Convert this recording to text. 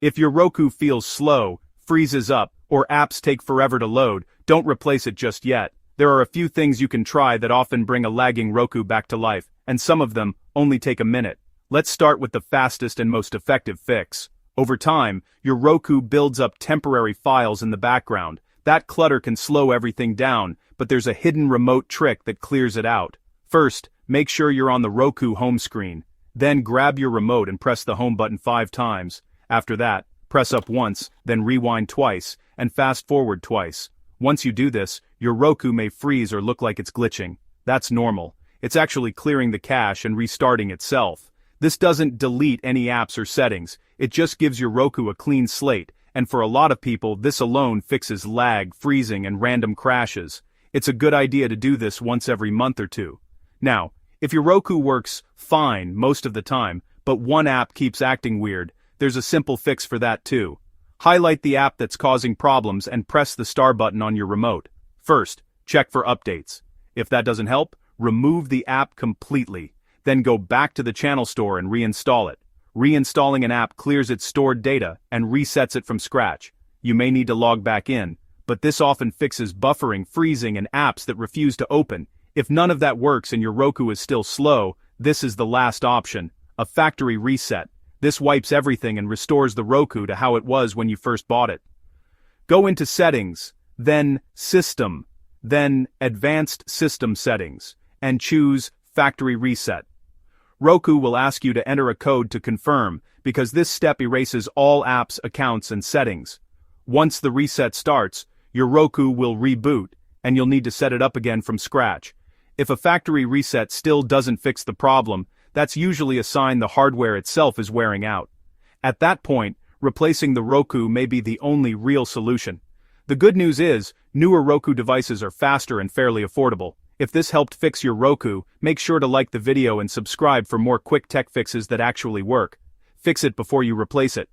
If your Roku feels slow, freezes up, or apps take forever to load, don't replace it just yet. There are a few things you can try that often bring a lagging Roku back to life, and some of them only take a minute. Let's start with the fastest and most effective fix. Over time, your Roku builds up temporary files in the background. That clutter can slow everything down, but there's a hidden remote trick that clears it out. First, make sure you're on the Roku home screen. Then grab your remote and press the home button 5 times. After that, press up once, then rewind twice, and fast forward twice. Once you do this, your Roku may freeze or look like it's glitching. That's normal. It's actually clearing the cache and restarting itself. This doesn't delete any apps or settings, it just gives your Roku a clean slate, and for a lot of people this alone fixes lag, freezing, and random crashes. It's a good idea to do this once every month or two. Now, if your Roku works fine most of the time, but one app keeps acting weird, there's a simple fix for that too. Highlight the app that's causing problems and press the star button on your remote. First, check for updates. If that doesn't help, remove the app completely. Then go back to the channel store and reinstall it. Reinstalling an app clears its stored data and resets it from scratch. You may need to log back in, but this often fixes buffering, freezing, and apps that refuse to open. If none of that works and your Roku is still slow, this is the last option: a factory reset. This wipes everything and restores the Roku to how it was when you first bought it. Go into Settings, then System, then Advanced System Settings, and choose Factory Reset. Roku will ask you to enter a code to confirm, because this step erases all apps, accounts, and settings. Once the reset starts, your Roku will reboot, and you'll need to set it up again from scratch. If a factory reset still doesn't fix the problem, that's usually a sign the hardware itself is wearing out. At that point, replacing the Roku may be the only real solution. The good news is, newer Roku devices are faster and fairly affordable. If this helped fix your Roku, make sure to like the video and subscribe for more quick tech fixes that actually work. Fix it before you replace it.